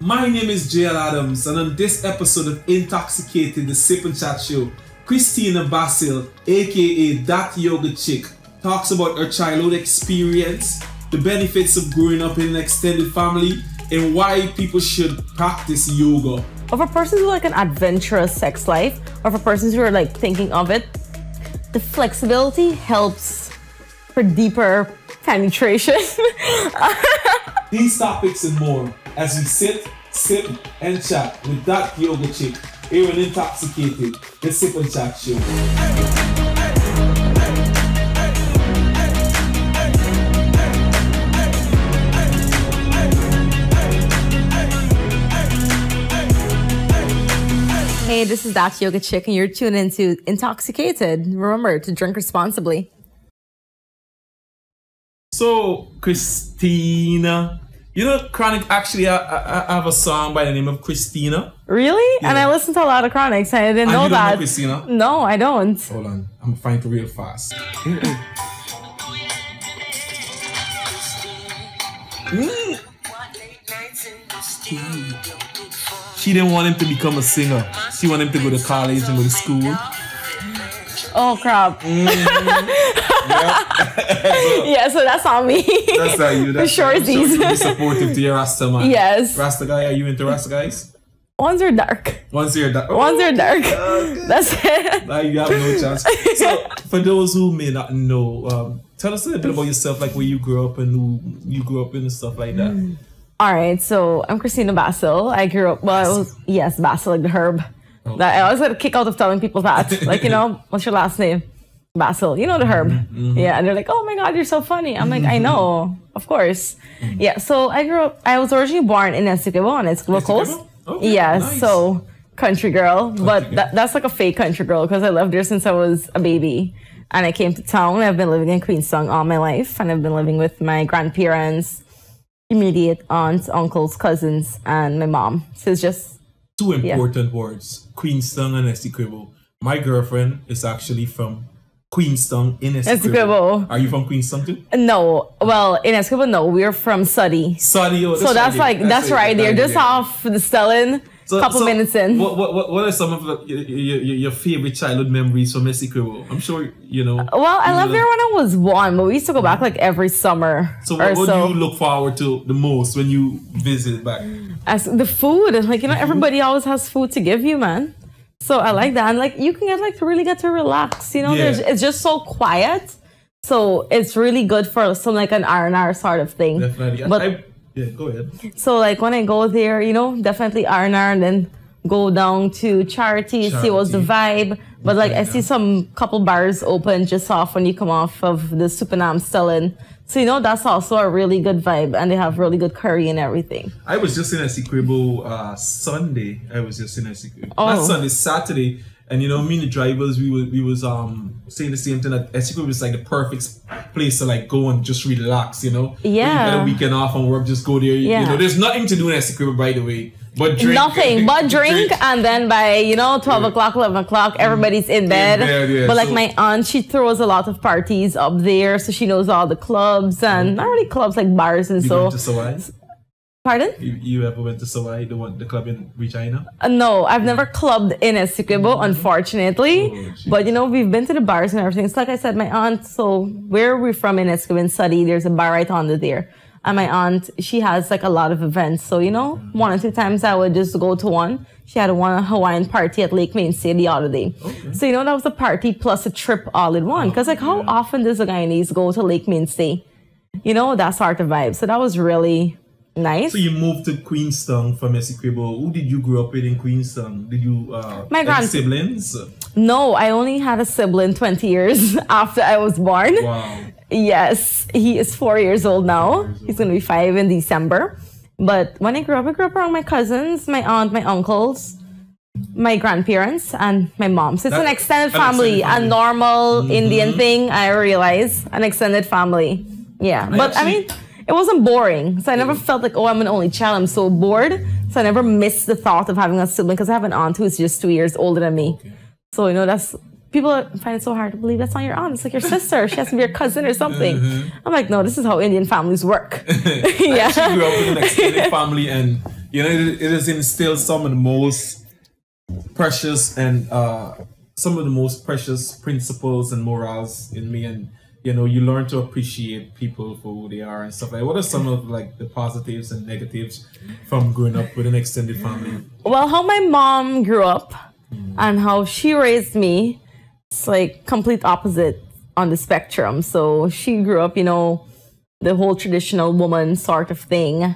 My name is JL Adams, and on this episode of Intoxicated, the Sip and Chat Show, Christina Basil, aka That Yoga Chick, talks about her childhood experience, the benefits of growing up in an extended family, and why people should practice yoga. Or for persons who like an adventurous sex life, or for persons who are like thinking of it, the flexibility helps for deeper penetration. These topics and more as we sit, sip, and chat with That Yoga Chick here on Intoxicated, the Sip and Chat Show. Hey, this is That Yoga Chick, and you're tuned into Intoxicated. Remember to drink responsibly. So, Christina, you know, Chronic actually I have a song by the name of Christina. Really? Yeah. And I listen to a lot of Chronics. I didn't know that. Know Christina? No, I don't. Hold on, I'm gonna find it real fast. She didn't want him to become a singer. She wanted him to go to college and go to school. Oh crap. Yeah, so that's on me. That's not you. That's sure. You'll be supportive to your Rasta man. Yes. Rasta guy, are you into Rasta guys? Ones are dark. Ones are dark. Ones are dark. That's it. Now you have no chance. So, for those who may not know, tell us a little bit about yourself, like where you grew up and who you grew up in and stuff like that. All right, so I'm Christina Basil. I grew up, Basil, like the herb. Okay. That I always get a kick out of telling people that. Like, you know, what's your last name? Basil. You know the herb. Mm-hmm. Yeah, and they're like, oh my God, you're so funny. I'm like, I know, of course. Mm-hmm. Yeah, so I grew up, I was originally born in Essequibo on Essequibo Coast. Okay, yeah, nice. So country girl. But that's like a fake country girl because I lived there since I was a baby. And I came to town. I've been living in Queenstown all my life. And I've been living with my grandparents, immediate aunts, uncles, cousins, and my mom. So it's just two important words: Queenstown and Essequibo. My girlfriend is actually from Queenstown in Essequibo. Are you from Queenstown too? No. Well, in Essequibo, no. We're from Suddy. Suddy. Oh, so that's right like that's right there, just off the Stellan. Couple minutes in. What are some of your favorite childhood memories from Essequibo? I'm sure you know. Well, I lived there when I was 1, but we used to go back like every summer. So what do you look forward to the most when you visit back? As the food, like you know, everybody always has food to give you, man. So I like that, and like you can really get to relax. You know, it's just so quiet, so it's really good for some like an R&R sort of thing. Definitely, but. Yeah, go ahead. So like when I go there, you know, definitely R&R and then go down to Charity, see what's the vibe. But like I see some couple bars open just off when you come off of the Supernam Stellan. So you know, that's also a really good vibe and they have really good curry and everything. I was just in Essequibo Sunday. Oh. Not Sunday, Saturday. And you know, me and the drivers, we was saying the same thing, that Essequibo was like the perfect place to like go and just relax, you know? Yeah. When you get a weekend off and work, just go there. Yeah. You know, there's nothing to do in Essequibo, by the way. But drink. Nothing but drink, and then by, you know, 12 o'clock, 11 o'clock, everybody's in bed. Yeah. But like my aunt, she throws a lot of parties up there, so she knows all the clubs, and not really clubs, like bars and so. Went to Sawai? Pardon? You ever went to Sawai, the club in Regina? No, I've never clubbed in Essequibo, unfortunately. Oh, but you know, we've been to the bars and everything. It's like I said, my aunt, so where we're from in Essequibo, in Suddy, there's a bar right under there. And my aunt, she has like a lot of events. So, you know, 1 or 2 times I would just go to one. She had one Hawaiian party at Lake Mainstay the other day. Okay. So, you know, that was a party plus a trip all in one. Because like how often does a Guyanese go to Lake Mainstay? You know, that sort of vibe. So that was really nice. So you moved to Queenstown from Essequibo. Who did you grow up with in Queenstown? Did you have siblings? No, I only had a sibling 20 years after I was born. Wow. Yes, he is 4 years old now. He's going to be 5 in December. But when I grew up around my cousins, my aunt, my uncles, my grandparents, and my mom. So it's an extended family, a normal Indian thing, I realize. An extended family. Yeah, but I mean, it wasn't boring. So I never felt like, oh, I'm an only child. I'm so bored. So I never missed the thought of having a sibling because I have an aunt who's just 2 years older than me. Okay. So, you know, that's... People find it so hard to believe that's not your aunt. It's like your sister. She has to be your cousin or something. I'm like, no, this is how Indian families work. I actually grew up with an extended family, and You know, it has instilled some of the most precious and some of the most precious principles and morals in me, and you know, you learn to appreciate people for who they are and stuff like that. What are some of like the positives and negatives from growing up with an extended family? Well, how my mom grew up and how she raised me, it's like complete opposite on the spectrum. So she grew up, you know, the whole traditional woman sort of thing.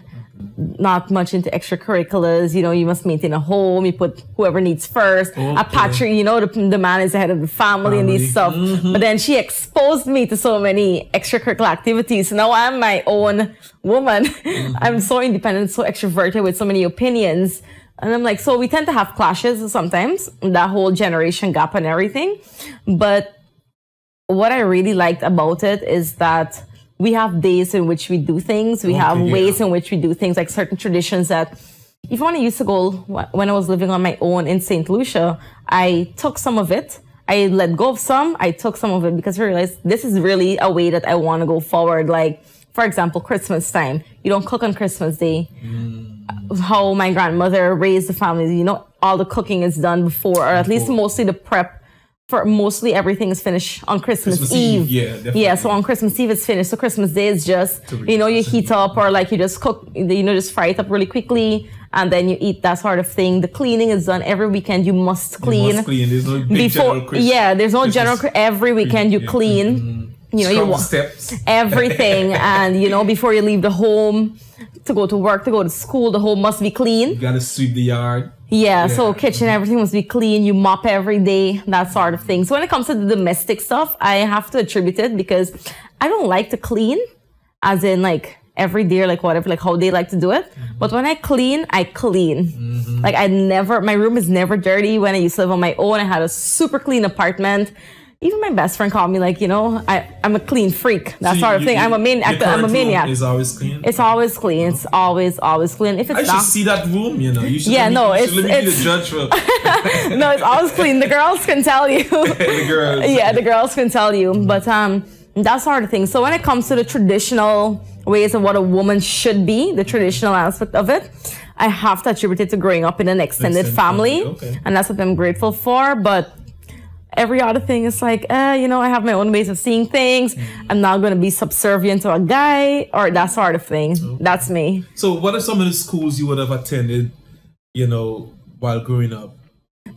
Not much into extracurriculars, you know, you must maintain a home, you put whoever needs first. A patriarch, you know, the man is the head of the family and these stuff. But then she exposed me to so many extracurricular activities. So now I'm my own woman. I'm so independent, so extroverted with so many opinions. And I'm like, so we tend to have clashes sometimes, that whole generation gap and everything. But what I really liked about it is that we have days in which we do things. We have ways in which we do things, like certain traditions that, even when I used to go, when I was living on my own in St. Lucia, I took some of it. I let go of some. I took some of it because I realized this is really a way that I want to go forward. Like, for example, Christmas time. You don't cook on Christmas Day. How my grandmother raised the family, you know, all the cooking is done before, or at least mostly the prep. For mostly everything is finished on Christmas Eve. Yeah, definitely. Yeah, so on Christmas Eve it's finished. So Christmas Day is just, you know, you heat up or like you just cook, you know, just fry it up really quickly and then you eat, that sort of thing. The cleaning is done every weekend. You must clean. You must clean. There's no big general Christmas. Yeah, there's no general. Every weekend you clean. You know, you steps. Everything. And, you know, before you leave the home to go to work, to go to school, the home must be clean. You gotta sweep the yard. Yeah, so kitchen, everything must be clean. You mop every day, that sort of thing. So when it comes to the domestic stuff, I have to attribute it because I don't like to clean, as in like every day or like whatever, like how they like to do it. But when I clean, I clean. Like my room is never dirty. When I used to live on my own, I had a super clean apartment. Even my best friend called me like, you know, I'm a clean freak, that sort of thing. I'm a maniac. It's always clean. It's always clean. It's always clean. If it's I should see that room, you know. You should let me be the judge for. No, it's always clean. The girls can tell you. The girls. Yeah, the girls can tell you. But that sort of thing. So when it comes to the traditional ways of what a woman should be, the traditional aspect of it, I have to attribute it to growing up in an extended family. Okay. And that's what I'm grateful for. But every other thing is like, you know, I have my own ways of seeing things. I'm not going to be subservient to a guy or that sort of thing. Okay. That's me. So what are some of the schools you would have attended, you know, while growing up?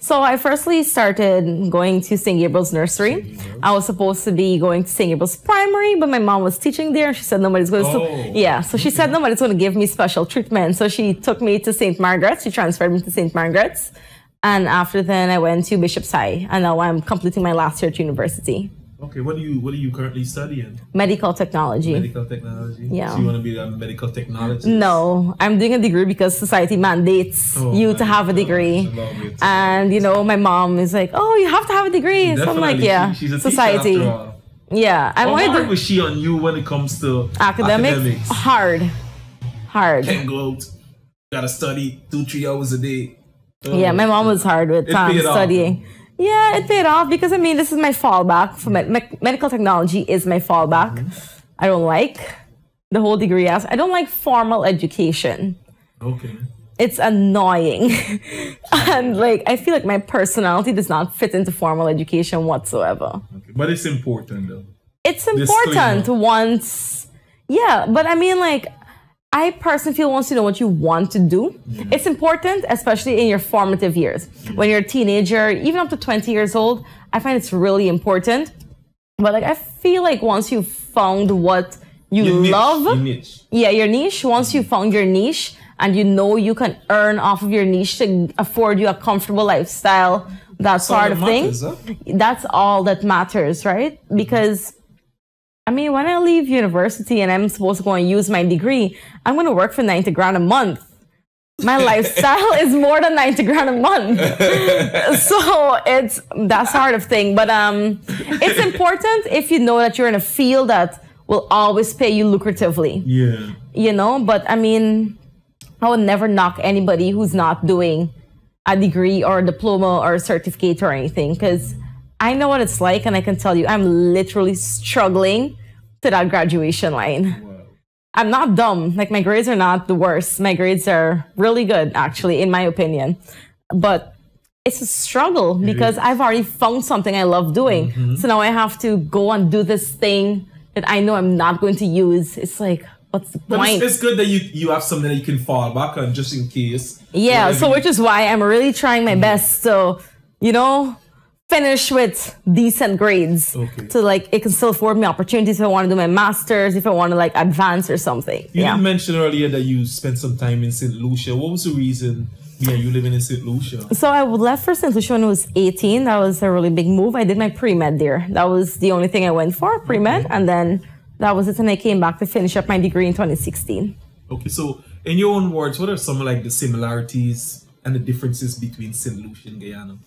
So I firstly started going to St. Gabriel's Nursery. I was supposed to be going to St. Gabriel's Primary, but my mom was teaching there. She said nobody's going to... So she said nobody's going to give me special treatment. So she took me to St. Margaret's. She transferred me to St. Margaret's. And after then, I went to Bishop's High, and now I'm completing my last year at university. Okay, what are you currently studying? Medical technology. Medical technology. Yeah. So you want to be a medical technologist? No, I'm doing a degree because society mandates you to have a degree. And you know, my mom is like, "Oh, you have to have a degree." Definitely. So I'm like, "Yeah, she's a society." Teacher after all. Yeah. How hard was she on you when it comes to academics? Hard. 10 go out, gotta study 2-3 hours a day. Yeah, my mom was hard with studying. Yeah, it paid off because, I mean, this is my fallback. For medical technology is my fallback. I don't like the whole degree. I don't like formal education. Okay. It's annoying. And, like, I feel like my personality does not fit into formal education whatsoever. Okay. But it's important, though. It's important once... Yeah, but I mean, like... I personally feel once you know what you want to do, it's important, especially in your formative years. When you're a teenager, even up to 20 years old, I find it's really important. But like, I feel like once you've found what you love, your niche, once you found your niche and you know you can earn off of your niche to afford you a comfortable lifestyle, that sort of thing, that's all that matters, right? Because I mean, when I leave university and I'm supposed to go and use my degree, I'm going to work for 90 grand a month. My lifestyle is more than 90 grand a month. So it's that sort of thing. But it's important if you know that you're in a field that will always pay you lucratively. Yeah. You know, but I mean, I would never knock anybody who's not doing a degree or a diploma or a certificate or anything, because I know what it's like, and I can tell you, I'm literally struggling to that graduation line. Wow. I'm not dumb. Like, my grades are not the worst. My grades are really good, actually, in my opinion. But it's a struggle because I've already found something I love doing. So now I have to go and do this thing that I know I'm not going to use. It's like, what's the point? It's good that you have something that you can fall back on just in case. Yeah, so which is why I'm really trying my best to, you know, finish with decent grades. Okay. So like it can still afford me opportunities if I want to do my master's, if I want to like advance or something. You did mention earlier that you spent some time in St. Lucia. What was the reason you living in St. Lucia? So I left for St. Lucia when I was 18. That was a really big move. I did my pre-med there. That was the only thing I went for, pre-med. And then that was it. And I came back to finish up my degree in 2016. Okay, so in your own words, what are some of like the similarities and the differences between St. Lucia and Guyana?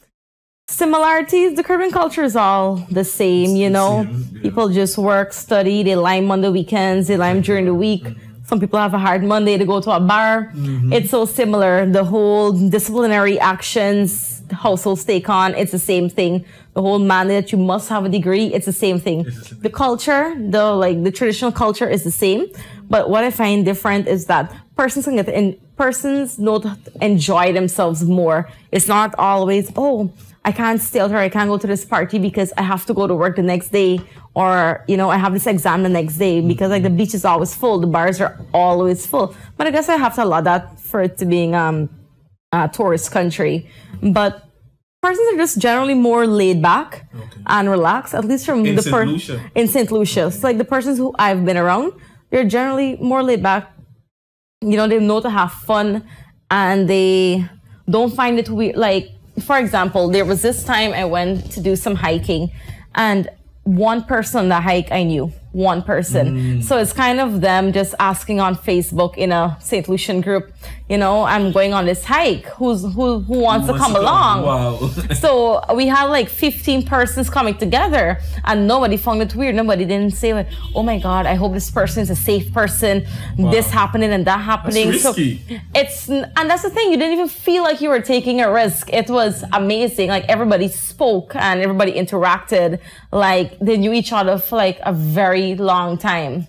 Similarities, the Caribbean culture is all the same, you know. People just work, study, they lime on the weekends, they lime during the week. Some people have a hard Monday to go to a bar. It's so similar. The whole disciplinary actions the households take on, it's the same thing. The whole mandate that you must have a degree, it's the same thing. The culture, the traditional culture is the same. But what I find different is that persons know to enjoy themselves more. It's not always, oh, I can't stay out or I can't go to this party because I have to go to work the next day, or, you know, I have this exam the next day, because like the beach is always full, the bars are always full. But I guess I have to allow that for it to being a tourist country. But persons are just generally more laid back and relaxed, at least from in St. Lucia. So like the persons who I've been around, they're generally more laid back. You know, they know to have fun and they don't find it weird. Like, for example, there was this time I went to do some hiking and one person on the hike I knew. One person. So it's kind of them just asking on Facebook in a St. Lucian group, you know, I'm going on this hike. Who wants to come along? Wow. So we had like 15 persons coming together and nobody found it weird. Nobody didn't say like, oh my God, I hope this person is a safe person. Wow. This happening and that happening. That's risky. So and that's the thing. You didn't even feel like you were taking a risk. It was amazing. Like everybody spoke and everybody interacted. Like they knew each other for like a very long time.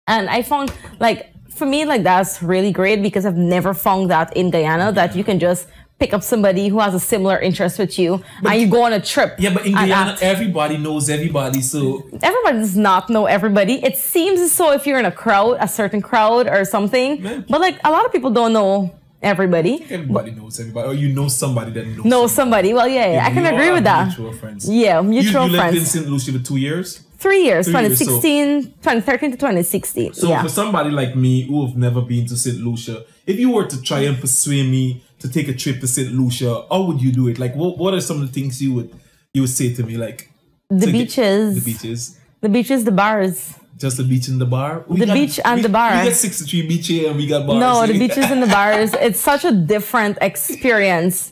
And I found like, for me, like that's really great because I've never found that in Guyana, that you can just pick up somebody who has a similar interest with you and you go on a trip. Yeah, but in Guyana, everybody knows everybody, so... Everybody does not know everybody. It seems so if you're in a crowd, a certain crowd or something. Man. But like a lot of people don't know everybody. Everybody knows everybody, or you know somebody that knows somebody. Well, yeah, I can agree with that. Mutual friends. Yeah, mutual friends. You lived in St. Lucia for 2 years? 3 years, 2013 to 2016. So for somebody like me who have never been to St. Lucia, if you were to try and persuade me to take a trip to St. Lucia, how would you do it? Like, what are some of the things you would say to me? Like the beaches, the bars. Just the beach and the bar? The beach and the bar. We got 63 beach here and we got bars. No, the beaches and the bars. It's such a different experience.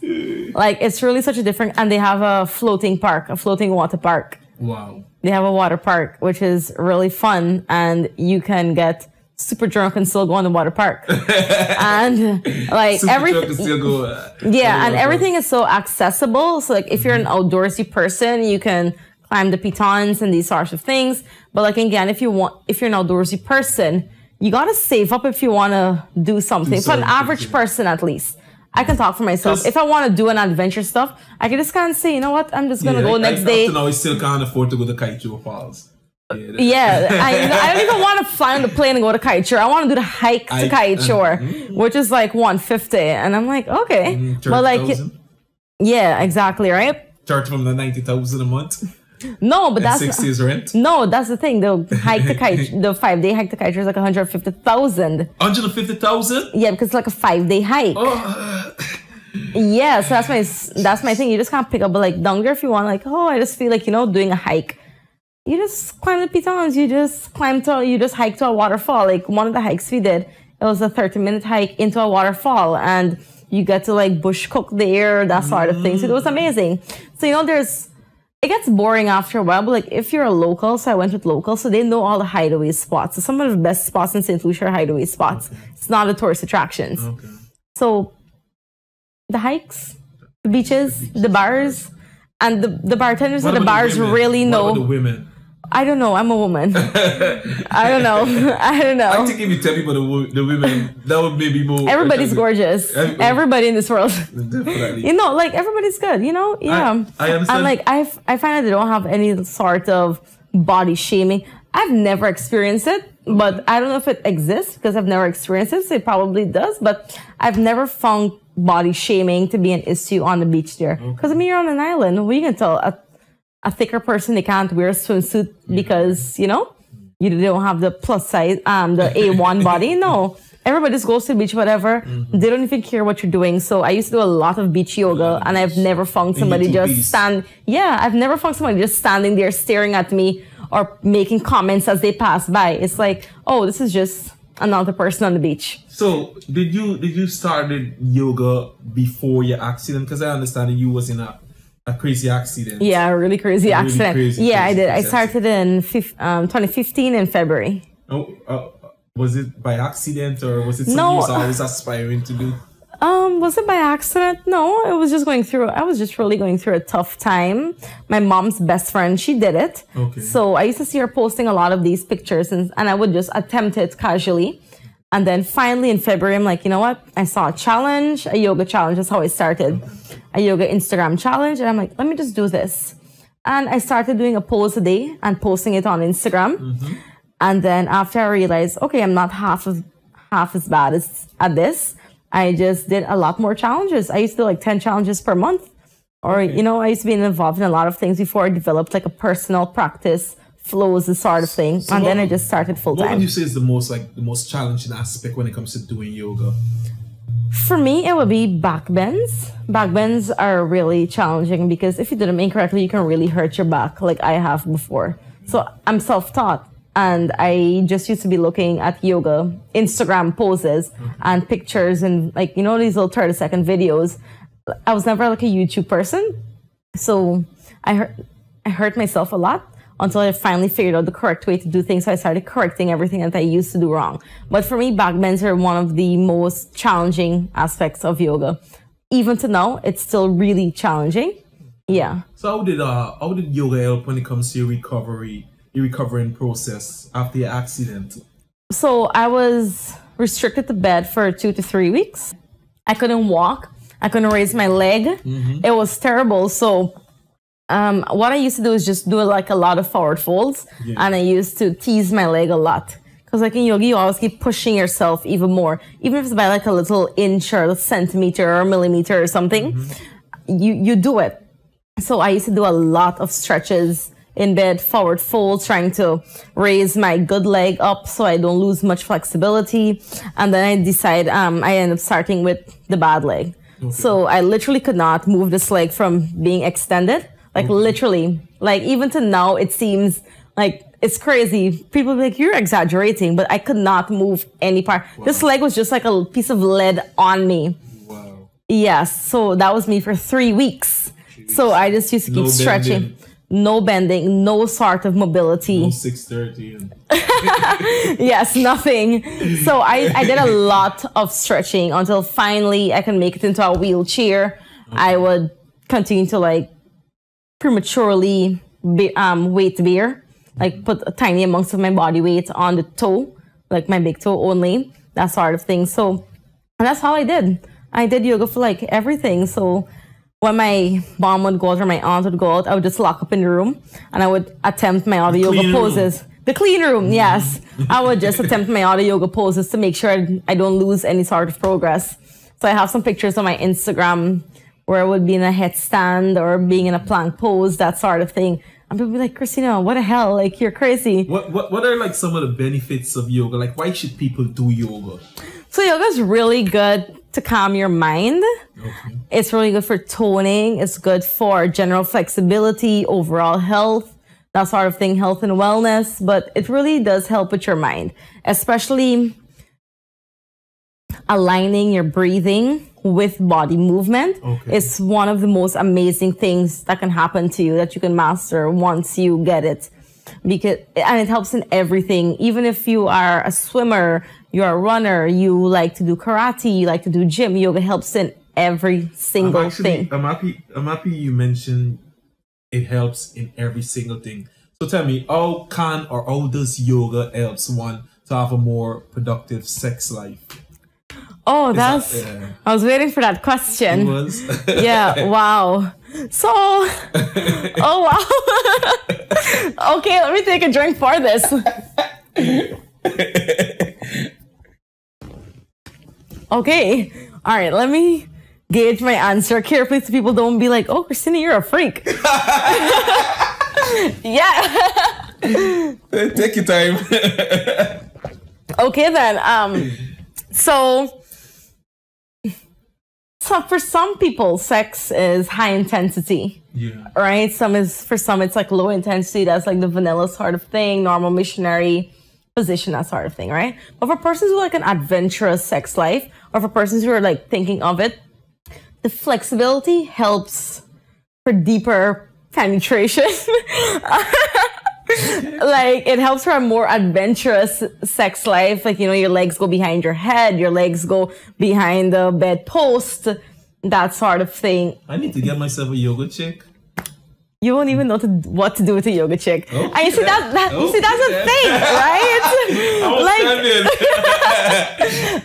Like, it's really such a different... And they have a floating park, a floating water park. Wow. They have a water park, which is really fun. And you can get super drunk and still go on the water park. And like everything... and everything is so accessible. So like if you're an outdoorsy person, you can climb the pitons and these sorts of things. But like again, if you're an outdoorsy person, you gotta save up if you wanna do something. For an average person, at least. I can talk for myself. If I want to do an adventure stuff, I can just kind of say, you know what, I'm just gonna go next day. Up to now, I still can't afford to go to Kaieteur Falls. I don't even want to fly on the plane and go to Kaieteur. I want to do the hike to Kaieteur, which is like $150, and I'm like, okay, but like, yeah, exactly, right? Charge from the $90,000 a month. No, but that's 6 days rent. No, that's the thing. The hike to Kaieteur, the 5-day hike to Kaieteur is like $150,000. $150,000? Yeah, because it's like a 5-day hike. Oh. Yeah, so that's my thing. You just can't pick up, but like down there if you want, like, oh, I just feel like, you know, doing a hike. You just climb the pitons. You just hike to a waterfall. Like one of the hikes we did, it was a 30-minute hike into a waterfall, and you get to like bush cook there, that sort of thing. So it was amazing. So you know, it gets boring after a while, but like if you're a local, so I went with locals, so they know all the hideaway spots. So some of the best spots in St. Lucia are hideaway spots. Okay. It's not the tourist attractions. Okay. So the hikes, the beaches, the bars, and the bartenders at the bars really know. What about the women? I don't know. I'm a woman. I don't know. I don't know. I think if you tell people the women, that would maybe more. Everybody's gorgeous. Everybody in this world. Definitely. You know, like everybody's good. You know, yeah. I understand. And like I find that they don't have any sort of body shaming. I've never experienced it, but I don't know if it exists because I've never experienced it. So it probably does, but I've never found body shaming to be an issue on the beach there. Because I mean, you're on an island. We can tell a thicker person they can't wear a swimsuit because, you know, you don't have the plus size, the A1 body. No, everybody just goes to the beach, whatever. They don't even care what you're doing. So I used to do a lot of beach yoga, and I've never found somebody just I've never found somebody just standing there staring at me or making comments as they pass by. It's like, oh, this is just another person on the beach. So did you started yoga before your accident? Because I understand that you was in a crazy accident. Yeah, a really crazy accident. Crazy I did. I started in 2015 in February. Oh, was it by accident or was it something you was always aspiring to do? Was it by accident? No, I was just really going through a tough time. My mom's best friend, she did it. Okay. So I used to see her posting a lot of these pictures and I would just attempt it casually. And then finally in February, I'm like, you know what? I saw a yoga challenge. That's how it started. A yoga Instagram challenge. And I'm like, let me just do this. And I started doing a pose a day and posting it on Instagram. And then after I realized, okay, I'm not half as bad at this, I just did a lot more challenges. I used to do like 10 challenges per month. Or, you know, I used to be involved in a lot of things before I developed like a personal practice, flows, the sort of thing. So then I just started full time. What would you say is the most challenging aspect when it comes to doing yoga? For me, it would be back bends. Back bends are really challenging because if you do them incorrectly, you can really hurt your back like I have before. So I'm self-taught. And I just used to be looking at yoga, Instagram poses and pictures and like, you know, these little 30-second videos. I was never like a YouTube person. So I hurt myself a lot until I finally figured out the correct way to do things. So I started correcting everything that I used to do wrong. But for me, back bends are one of the most challenging aspects of yoga. Even to now, it's still really challenging. Yeah. So how did yoga help when it comes to your recovering process after your accident? So I was restricted to bed for 2 to 3 weeks. I couldn't walk. I couldn't raise my leg. It was terrible. So what I used to do is just do like a lot of forward folds. And I used to tease my leg a lot. Because like in yoga, you always keep pushing yourself even more. Even if it's by like a little inch or a centimeter or a millimeter or something, you do it. So I used to do a lot of stretches in bed, forward fold, trying to raise my good leg up so I don't lose much flexibility. And then I decide, I end up starting with the bad leg. So I literally could not move this leg from being extended. Like literally, like even to now, it seems like it's crazy. People be like, you're exaggerating, but I could not move any part. This leg was just like a piece of lead on me. Yes. So that was me for 3 weeks. So I just used to keep stretching. No bending, no sort of mobility. No 6:30. Yes, nothing. So I did a lot of stretching until finally I can make it into a wheelchair. I would continue to like prematurely weight bear, like put a tiny amounts of my body weight on the toe, like my big toe only, that sort of thing. So and that's how I did. I did yoga for like everything. So when my mom would go out or my aunt would go out, I would just lock up in the room and I would attempt my other yoga poses. The clean room, yes. I would just attempt my other yoga poses to make sure I don't lose any sort of progress. So I have some pictures on my Instagram where I would be in a headstand or being in a plank pose, that sort of thing. And people be like, Christina, what the hell? Like, you're crazy. What are like some of the benefits of yoga? Like, why should people do yoga? So yoga is really good to calm your mind. It's really good for toning. It's good for general flexibility, overall health, that sort of thing, health and wellness. But it really does help with your mind, especially aligning your breathing with body movement. It's one of the most amazing things that can happen to you that you can master once you get it. And it helps in everything. Even if you are a swimmer, you're a runner, you like to do karate, you like to do gym, yoga helps in every single thing. I'm happy you mentioned it helps in every single thing. So tell me, how can or how does yoga help someone to have a more productive sex life? Oh, I was waiting for that question. It was? Yeah, wow. So, oh wow. Okay, let me take a drink for this. Okay, all right, let me gauge my answer carefully so people don't be like, oh, Christina, you're a freak. Yeah. Take your time. Okay, then. So for some people, sex is high intensity. Yeah. Right? For some it's like low intensity. That's like the vanilla sort of thing, normal missionary position, that sort of thing, right? But for persons who like an adventurous sex life, or for persons who are like thinking of it, the flexibility helps for deeper penetration. Like it helps for a more adventurous sex life. Like, you know, your legs go behind your head, your legs go behind the bedpost, that sort of thing. I need to get myself a yoga chick. You won't even know what to do with a yoga chick. Okay. And you see that's a thing, right?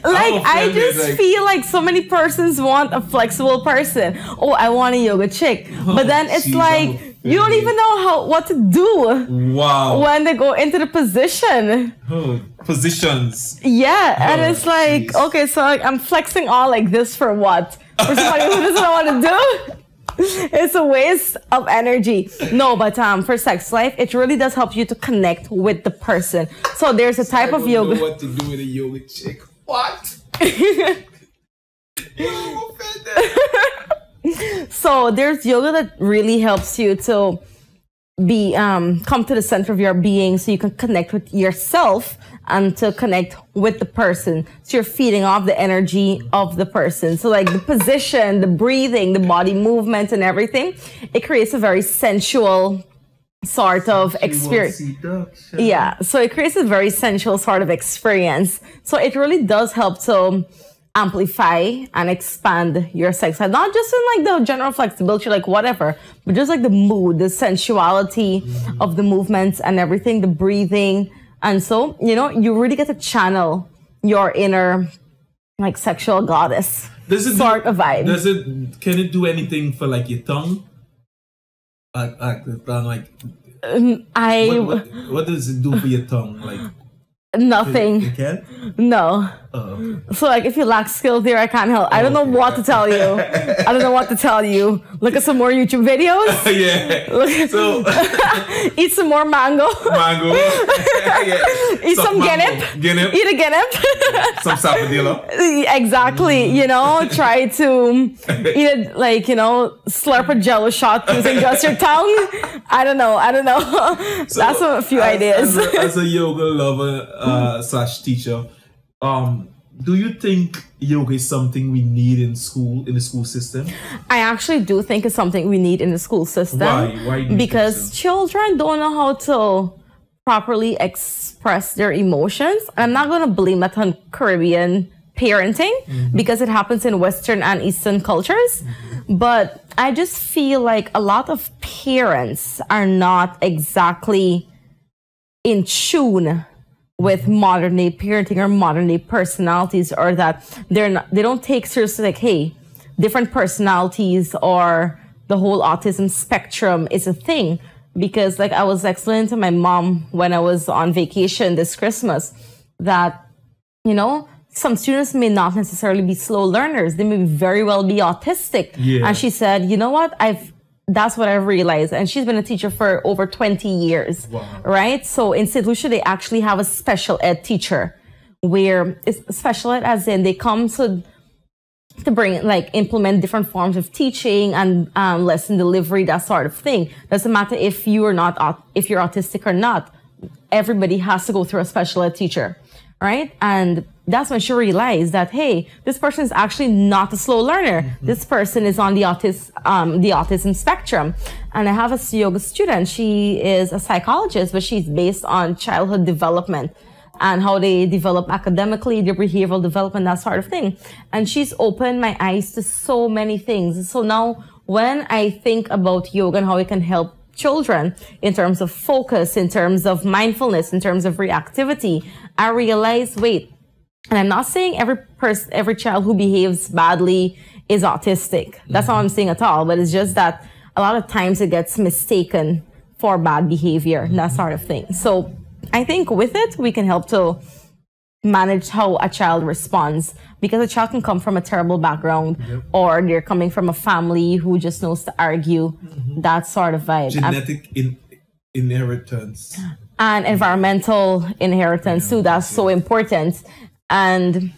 Like I just feel like so many persons want a flexible person. Oh, I want a yoga chick. But then it's like you don't even know what to do. Wow. When they go into the position. Oh, positions. Yeah, and it's like, okay, so like, I'm flexing all like this for what? For somebody who doesn't know what to do? It's a waste of energy. No, but for sex life, it really does help you to connect with the person. So there's a type of yoga. I don't know what to do with a yoga chick. What? So there's yoga that really helps you to be come to the center of your being, so you can connect with yourself and to connect with the person. So you're feeding off the energy of the person. So like the position, the breathing, the body movement and everything, it creates a very sensual sort of experience. Yeah, so it creates a very sensual sort of experience. So it really does help to amplify and expand your sex life, not just in like the general flexibility, like whatever, but just like the mood, the sensuality of the movements and everything, the breathing. And so, you know, you really get to channel your inner like sexual goddess sort of vibe. Can it do anything for like your tongue? What does it do for your tongue? Like nothing. You can't? No. So like if you lack skills there, I can't help. I don't know what to tell you. I don't know what to tell you. Look at some more YouTube videos. Yeah. So eat some more mango. Mango. Yeah. Eat some guinep. Eat a guinep. Some sapodilla. Exactly. You know, try to eat it like, you know, slurp a jello shot using just your tongue. I don't know. So that's a few ideas. As a yoga lover / teacher, do you think yoga is something we need in the school system? I actually do think it's something we need in the school system. Why? Because children don't know how to properly express their emotions. And I'm not going to blame that on Caribbean parenting because it happens in Western and Eastern cultures. But I just feel like a lot of parents are not exactly in tune with modern day parenting or modern day personalities, or that they don't take seriously like, hey, different personalities or the whole autism spectrum is a thing. Because like I was explaining to my mom when I was on vacation this Christmas that, you know, some students may not necessarily be slow learners. They may very well be autistic. Yeah. And she said, you know what? That's what I've realized. And she's been a teacher for over 20 years, right? So in St. Lucia, they actually have a special ed teacher where it's special ed as in they come to bring, like, implement different forms of teaching and lesson delivery, that sort of thing. Doesn't matter if you're autistic or not. Everybody has to go through a special ed teacher, right? And that's when she realized that, hey, this person is actually not a slow learner. This person is on the autism spectrum. And I have a yoga student. She is a psychologist, but she's based on childhood development and how they develop academically, their behavioral development, that sort of thing. And she's opened my eyes to so many things. So now when I think about yoga and how it can help children in terms of focus, in terms of mindfulness, in terms of reactivity, I realized, wait, and I'm not saying every child who behaves badly is autistic. That's not what I'm saying at all. But it's just that a lot of times it gets mistaken for bad behavior and that sort of thing. So I think with it, we can help to manage how a child responds, because a child can come from a terrible background, or they're coming from a family who just knows to argue, that sort of vibe. Genetic inheritance. And environmental inheritance too, that's so important. And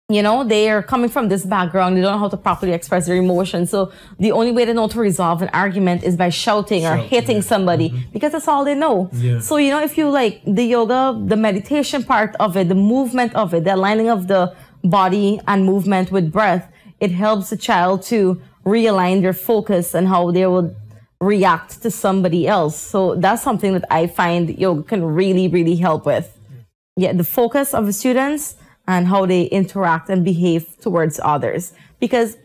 you know, they are coming from this background, they don't know how to properly express their emotions. So the only way they know to resolve an argument is by shouting or hitting somebody, because that's all they know. So, you know, if you like the yoga, the meditation part of it, the movement of it, the aligning of the body and movement with breath, it helps the child to realign their focus and how they would react to somebody else. So that's something that I find yoga can really, really help with. Yeah, the focus of the students and how they interact and behave towards others. Because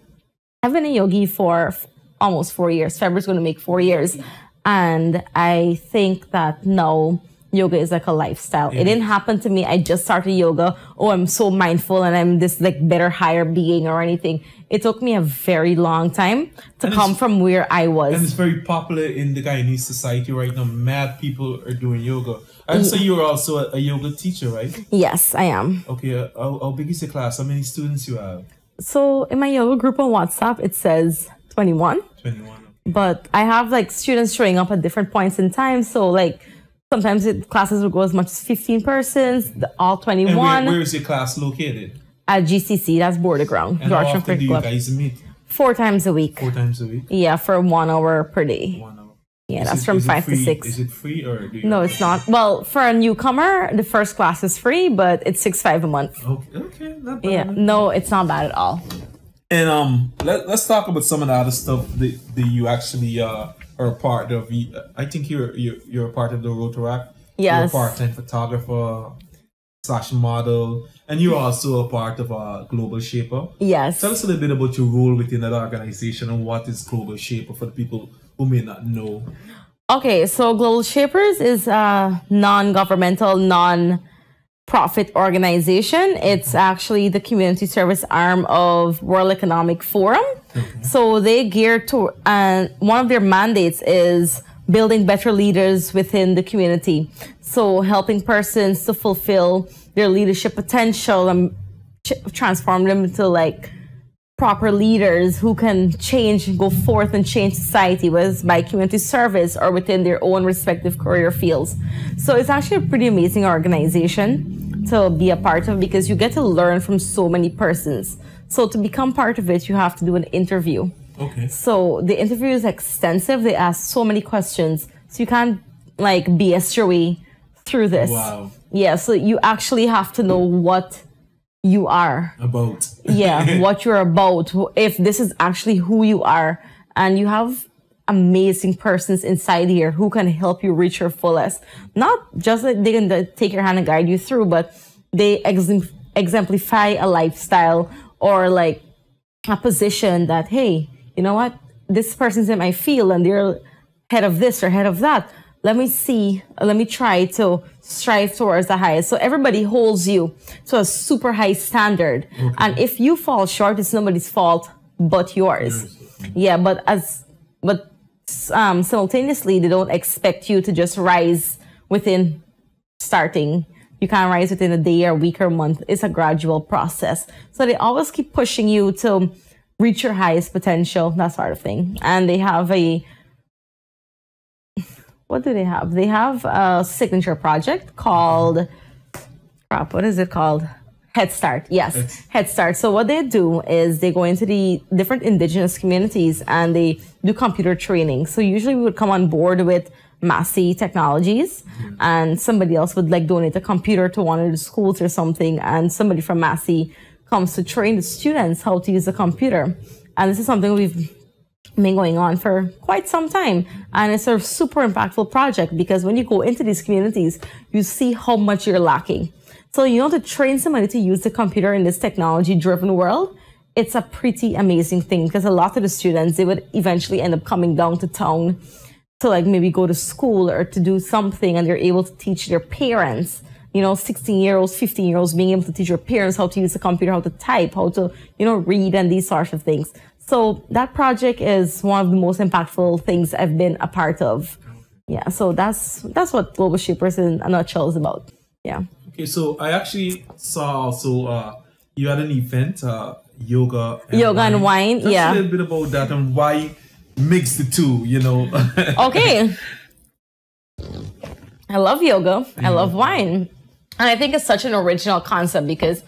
I've been a yogi for almost 4 years. February's going to make 4 years. And I think that now yoga is like a lifestyle. It didn't happen to me. I just started yoga. Oh, I'm so mindful and I'm this like better, higher being or anything. It took me a very long time to come from where I was. And it's very popular in the Guyanese society right now. Mad people are doing yoga. And so you're also a yoga teacher, right? Yes, I am. Okay, how big is your class? How many students you have? So in my yoga group on WhatsApp, it says 21. 21. Okay. But I have like students showing up at different points in time. So like sometimes classes will go as much as 15 persons, all 21. And where is your class located? At GCC, that's Border Ground. And how often do you guys meet? 4 times a week. 4 times a week? Yeah, for 1 hour per day. 1 hour. Yeah, that's from 5 to 6. Is it free or do you? No, it's not. Well, for a newcomer, the first class is free, but it's $6.5 a month. Okay, not bad. Yeah, no, it's not bad at all. And let's talk about some of the other stuff that you actually are a part of. I think you're a part of the Rotaract. Yes. You're a part-time photographer / model, and you're also a part of Global Shaper. Yes. Tell us a little bit about your role within that organization and what is Global Shaper for the people who may not know. Okay, so Global Shapers is a non-governmental, non-profit organization. It's actually the community service arm of World Economic Forum. Okay. So they gear to, and one of their mandates is building better leaders within the community. So helping persons to fulfill their leadership potential and transform them into like proper leaders who can change, go forth and change society, whether it's by community service or within their own respective career fields. So it's actually a pretty amazing organization to be a part of, because you get to learn from so many persons. So to become part of it, you have to do an interview. Okay. So the interview is extensive. They ask so many questions. So you can't like BS your way through this. Wow. Yeah, so you actually have to know what you are about. Yeah, what you're about, if this is actually who you are. And you have amazing persons inside here who can help you reach your fullest. Not just that they can take your hand and guide you through, but they exemplify a lifestyle or like a position that, hey, you know what, this person's in my field and they're head of this or head of that. Let me try to strive towards the highest. So everybody holds you to a super high standard. Okay. And if you fall short, it's nobody's fault but yours. Yeah, but simultaneously, they don't expect you to just rise within starting. You can't rise within a day or week or month. It's a gradual process. So they always keep pushing you to reach your highest potential, that sort of thing. And they have what do they have? They have a signature project called, what is it called? Head Start. Yes, Head Start. So what they do is they go into the different indigenous communities and they do computer training. So usually we would come on board with Massey Technologies and somebody else would like donate a computer to one of the schools or something. And somebody from Massey comes to train the students how to use a computer. And this is something we've been going on for quite some time, and it's a super impactful project because when you go into these communities, you see how much you're lacking. So you know, to train somebody to use the computer in this technology-driven world, it's a pretty amazing thing because a lot of the students, they would eventually end up coming down to town to like maybe go to school or to do something, and they're able to teach their parents, 16-year-olds, 15-year-olds, being able to teach your parents how to use the computer, how to type, how to, read and these sorts of things. So that project is one of the most impactful things I've been a part of. Yeah, so that's what Global Shapers in a nutshell is about. Yeah. Okay, so I actually saw also you had an event, yoga and wine. Tell yeah. us a little bit about that and why mix the two, Okay. I love yoga. I love wine. And I think it's such an original concept because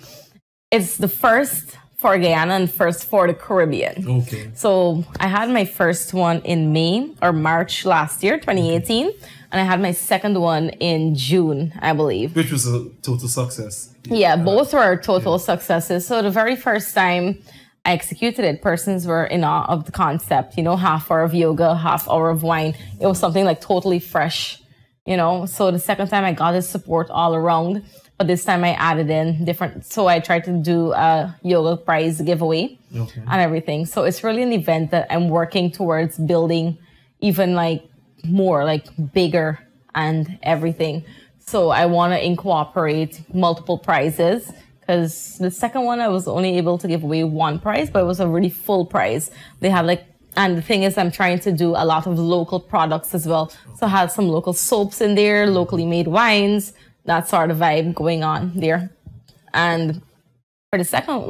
it's the first for Guyana and first for the Caribbean. Okay. So I had my first one in May or March last year, 2018. And I had my second one in June, I believe. Which was a total success. Yeah, both were total successes. So the very first time I executed it, persons were in awe of the concept, half hour of yoga, half hour of wine. It was something like totally fresh, So the second time I got the support all around, but this time I added in different. So I tried to do a yoga prize giveaway and everything. So it's really an event that I'm working towards building even like more, like bigger and everything. So I want to incorporate multiple prizes. Because the second one, I was only able to give away one prize, but it was a really full prize. They had and the thing is, I'm trying to do a lot of local products as well. So I had some local soaps in there, locally made wines, that sort of vibe going on there. And for the second,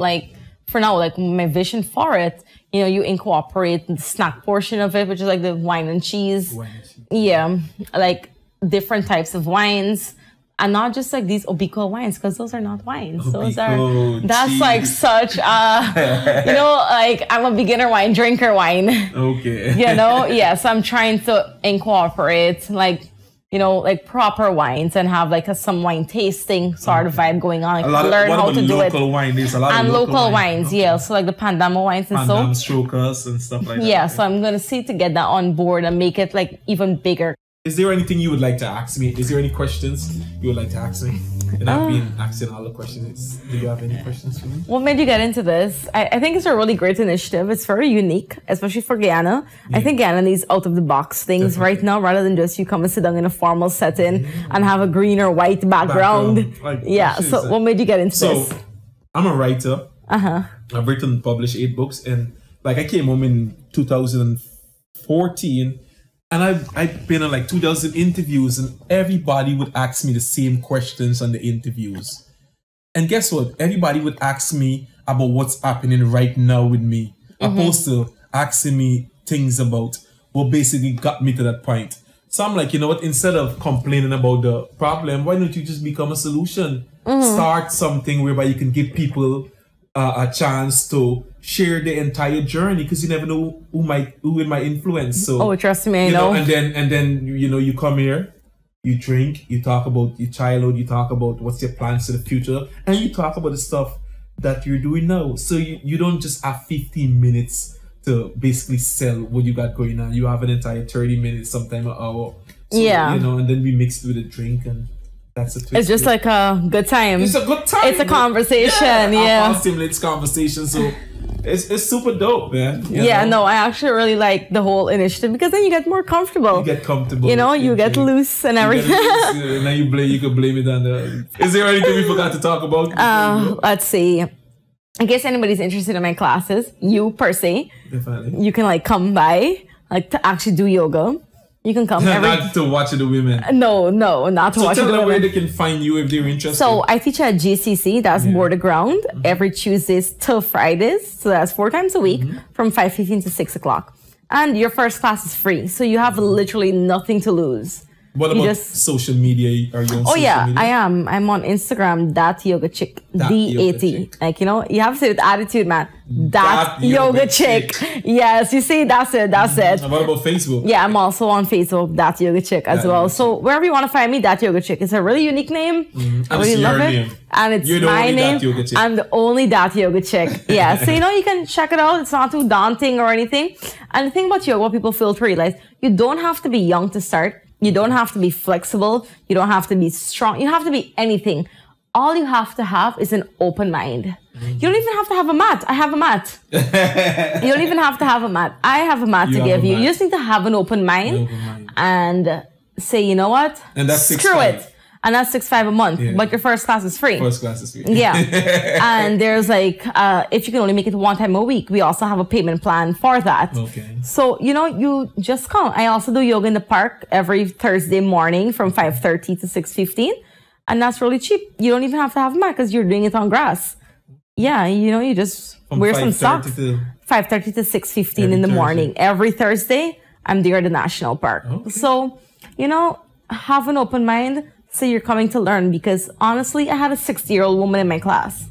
for now, my vision for it, you incorporate the snack portion of it, which is like the wine and cheese. Yeah, different types of wines. And not just these Obiko wines, because those are not wines. That's such I'm a beginner wine drinker wine. Okay. So I'm trying to incorporate proper wines and have some wine tasting sort of vibe going on. Learn how to do it. Wine, there's a lot and of local wines, yeah. So the Pandamo wines and Pandam Strokers and stuff like that. Yeah, so I'm gonna see to get that on board and make it even bigger. Is there anything you would like to ask me? Is there any questions you would like to ask me? And I've been asking all the questions. Do you have any questions for me? What made you get into this? I think it's a really great initiative. It's very unique, especially for Guyana. Yeah. I think Guyana needs out-of-the-box things right now, rather than just you come and sit down in a formal setting and have a green or white background. So what made you get into this? So, I'm a writer. I've published 8 books. And I came home in 2014. And I've been on 2,000 interviews, and everybody would ask me the same questions on the interviews. And guess what? Everybody would ask me about what's happening right now with me, opposed to asking me things about what basically got me to that point. So I'm like, you know what? Instead of complaining about the problem, why don't you just become a solution? Start something whereby you can give people a chance to share the entire journey, because you never know who it might influence. So trust me, I know. And then you come here, you drink, you talk about your childhood, you talk about what's your plans for the future, and you talk about the stuff that you're doing now. So you don't just have 15 minutes to basically sell what you got going on. You have an entire 30 minutes, sometime an hour. So, and then we mix it with a drink, and that's a twist. It's just like a good time. It's a good time. It's a conversation. Yeah. Stimulates conversation. So it's super dope, man. No, I actually really like the whole initiative, because then you get more comfortable. You get comfortable. You get loose and everything. Now you can blame it on the. Is there anything we forgot to talk about? Let's see. In case anybody's interested in my classes, you per se, definitely, you can come by to actually do yoga. You can come not to watch the women. No, not to watch the women. So tell them where they can find you if they're interested. So I teach at GCC, that's Border Ground, every Tuesdays till Fridays. So that's 4 times a week from 5:15 to 6 o'clock. And your first class is free. So you have literally nothing to lose. What about social media? Are you on social media? I am. I'm on Instagram, that yoga chick, D-A-T. You have to say it with attitude, man. That yoga chick. Yes, you see, that's it. And what about Facebook? Yeah, I'm also on Facebook, that yoga chick as well. So wherever you want to find me, that yoga chick. It's a really unique name. I really love it. And it's my name. I'm the only that yoga chick. Yeah, so you can check it out. It's not too daunting or anything. And the thing about yoga, what people fail to realize, you don't have to be young to start. You don't have to be flexible. You don't have to be strong. You have to be anything. All you have to have is an open mind. You don't even have to have a mat. I have a mat. You don't even have to have a mat. I have a mat to give you. You just need to have an open mind, and say, you know what? And that's screw it. And that's $6.5 a month, but your first class is free. First class is free. Yeah. And there's like, if you can only make it one time a week, we also have a payment plan for that. Okay. So, you know, you just come. I also do yoga in the park every Thursday morning from 5:30 to 6:15. And that's really cheap. You don't even have to have a mat because you're doing it on grass. Yeah, you know, you just wear some socks. 5:30 to 6:15 in the morning. Every Thursday, I'm there at the National Park. Okay. So, you know, have an open mind. So you're coming to learn, because honestly, I had a 60-year-old woman in my class.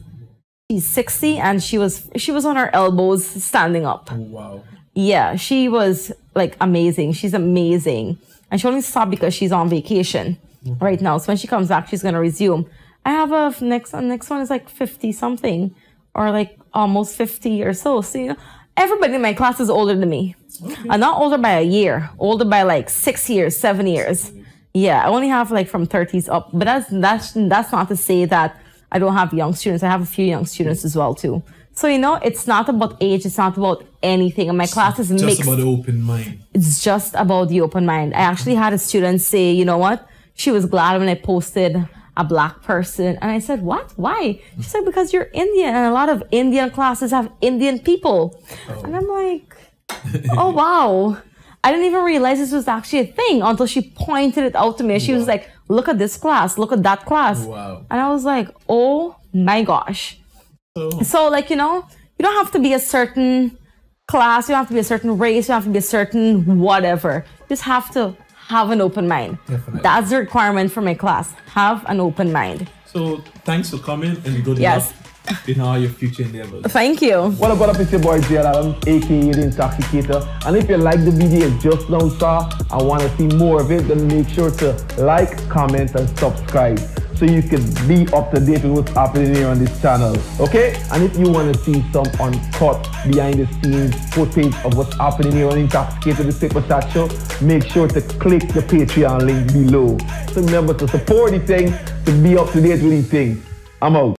She's 60 and she was on her elbows standing up. Oh, wow. Yeah, she was like amazing. She's amazing. And she only stopped because she's on vacation right now. So when she comes back, she's going to resume. I have a next one is like 50 something or like almost 50 or so. So, you know, everybody in my class is older than me. Okay. I'm not older by a year, older by like 6 years, 7 years. Yeah, I only have like from 30s up, but that's not to say that I don't have young students. I have a few young students as well too. So, you know, it's not about age. It's not about anything. And my class is mixed. Just about the open mind. It's just about the open mind. I actually had a student say, you know what? She was glad when I posted a black person. And I said, what? Why? She said, because you're Indian and a lot of Indian classes have Indian people. Oh. And I'm like, oh, wow. I didn't even realize this was actually a thing until she pointed it out to me. She was like, look at this class, look at that class. Wow. And I was like, oh my gosh. So like, you know, you don't have to be a certain class, you don't have to be a certain race, you don't have to be a certain whatever. You just have to have an open mind. Definitely. That's the requirement for my class. Have an open mind. So thanks for coming and good luck in all your future endeavors. Thank you. What up, it's your boy Jay Adam, aka The Intoxicator. And if you like the video you just now saw and want to see more of it, then make sure to like, comment, and subscribe so you can be up to date with what's happening here on this channel. Okay? And if you want to see some uncut, behind the scenes footage of what's happening here on Intoxicated the Super Chat Show, make sure to click the Patreon link below. So remember to support the thing, to be up to date with these things. I'm out.